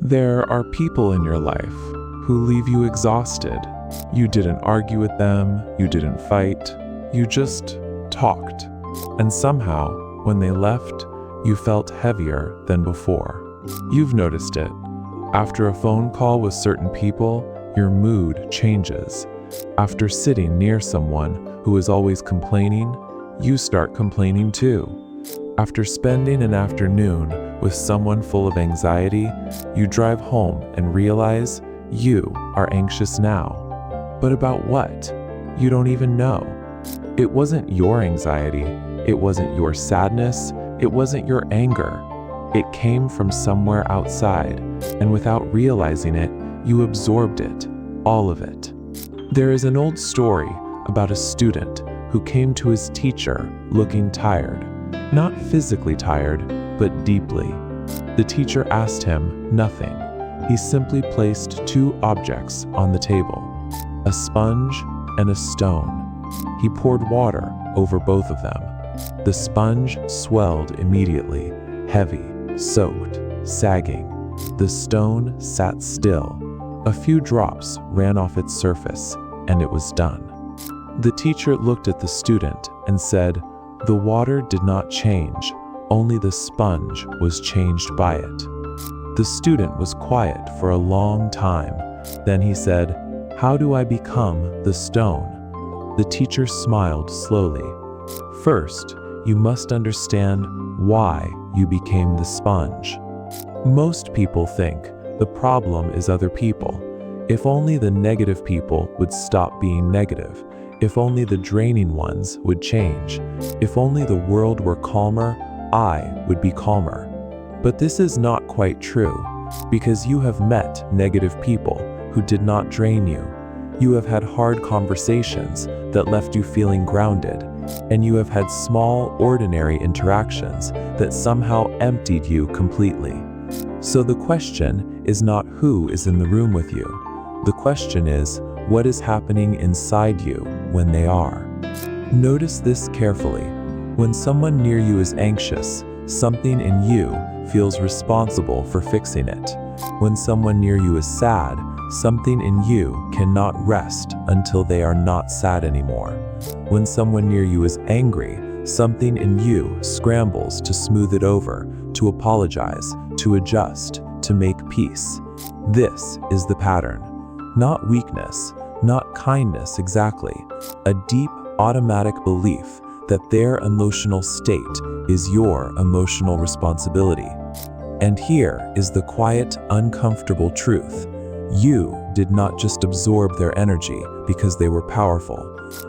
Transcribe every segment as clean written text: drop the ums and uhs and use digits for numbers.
There are people in your life who leave you exhausted. You didn't argue with them, you didn't fight, you just talked. And somehow, when they left, you felt heavier than before. You've noticed it. After a phone call with certain people, your mood changes. After sitting near someone who is always complaining, you start complaining too. After spending an afternoon with someone full of anxiety, you drive home and realize you are anxious now. But about what? You don't even know. It wasn't your anxiety, it wasn't your sadness, it wasn't your anger. It came from somewhere outside, and without realizing it, you absorbed it, all of it. There is an old story about a student who came to his teacher looking tired. Not physically tired, but deeply. The teacher asked him nothing. He simply placed two objects on the table, a sponge and a stone. He poured water over both of them. The sponge swelled immediately, heavy, soaked, sagging. The stone sat still. A few drops ran off its surface, and it was done. The teacher looked at the student and said, "The water did not change, only the sponge was changed by it." The student was quiet for a long time. Then he said, "How do I become the stone?" The teacher smiled slowly. "First, you must understand why you became the sponge." Most people think the problem is other people. If only the negative people would stop being negative. If only the draining ones would change. If only the world were calmer, I would be calmer. But this is not quite true, because you have met negative people who did not drain you. You have had hard conversations that left you feeling grounded, and you have had small, ordinary interactions that somehow emptied you completely. So the question is not who is in the room with you. The question is, what is happening inside you when they are? Notice this carefully. When someone near you is anxious, something in you feels responsible for fixing it. When someone near you is sad, something in you cannot rest until they are not sad anymore. When someone near you is angry, something in you scrambles to smooth it over, to apologize, to adjust, to make peace. This is the pattern. Not weakness, not kindness exactly, a deep automatic belief that their emotional state is your emotional responsibility. And here is the quiet, uncomfortable truth. You did not just absorb their energy because they were powerful.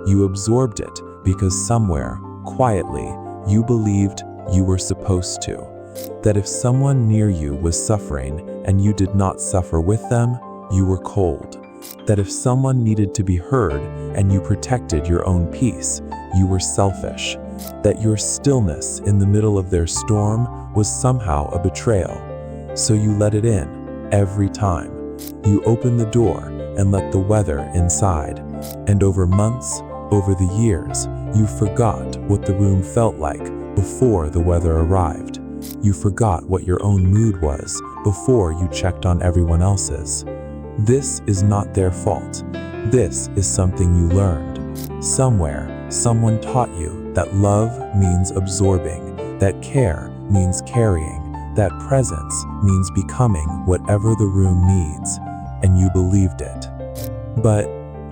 You absorbed it because somewhere, quietly, you believed you were supposed to. That if someone near you was suffering and you did not suffer with them, you were cold. That if someone needed to be heard and you protected your own peace, you were selfish. That your stillness in the middle of their storm was somehow a betrayal. So you let it in every time. You opened the door and let the weather inside. And over months, over the years, you forgot what the room felt like before the weather arrived. You forgot what your own mood was before you checked on everyone else's. This is not their fault. This is something you learned. Somewhere, someone taught you that love means absorbing, that care means carrying, that presence means becoming whatever the room needs, and you believed it. But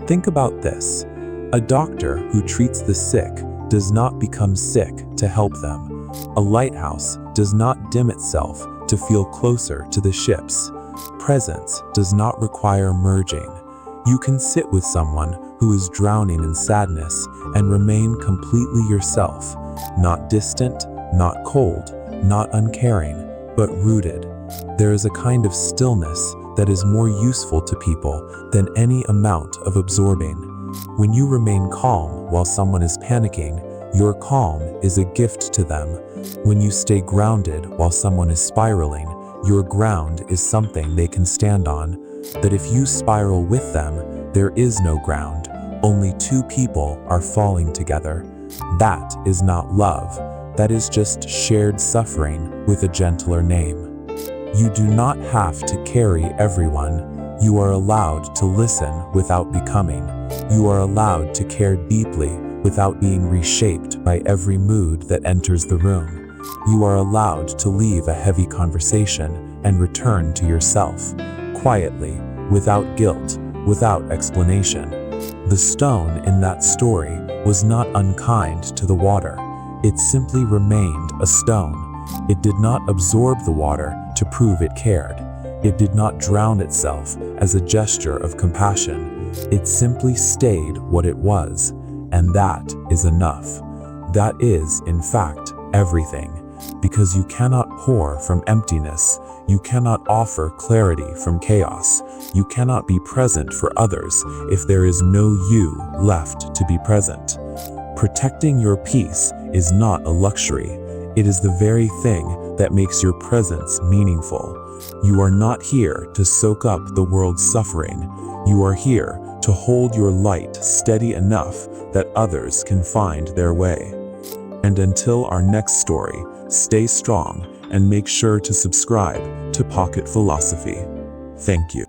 think about this. A doctor who treats the sick does not become sick to help them. A lighthouse does not dim itself to feel closer to the ships. Presence does not require merging. You can sit with someone who is drowning in sadness and remain completely yourself, not distant, not cold, not uncaring, but rooted. There is a kind of stillness that is more useful to people than any amount of absorbing. When you remain calm while someone is panicking, your calm is a gift to them. When you stay grounded while someone is spiraling, your ground is something they can stand on. That if you spiral with them, there is no ground. Only two people are falling together. That is not love. That is just shared suffering with a gentler name. You do not have to carry everyone. You are allowed to listen without becoming. You are allowed to care deeply without being reshaped by every mood that enters the room. You are allowed to leave a heavy conversation and return to yourself, quietly, without guilt, without explanation. The stone in that story was not unkind to the water. It simply remained a stone. It did not absorb the water to prove it cared. It did not drown itself as a gesture of compassion. It simply stayed what it was, and that is enough. That is, in fact, everything. Because you cannot pour from emptiness. You cannot offer clarity from chaos. You cannot be present for others if there is no you left to be present. Protecting your peace is not a luxury. It is the very thing that makes your presence meaningful. You are not here to soak up the world's suffering. You are here to hold your light steady enough that others can find their way. And until our next story, stay strong and make sure to subscribe to Pocket Philosophy. Thank you.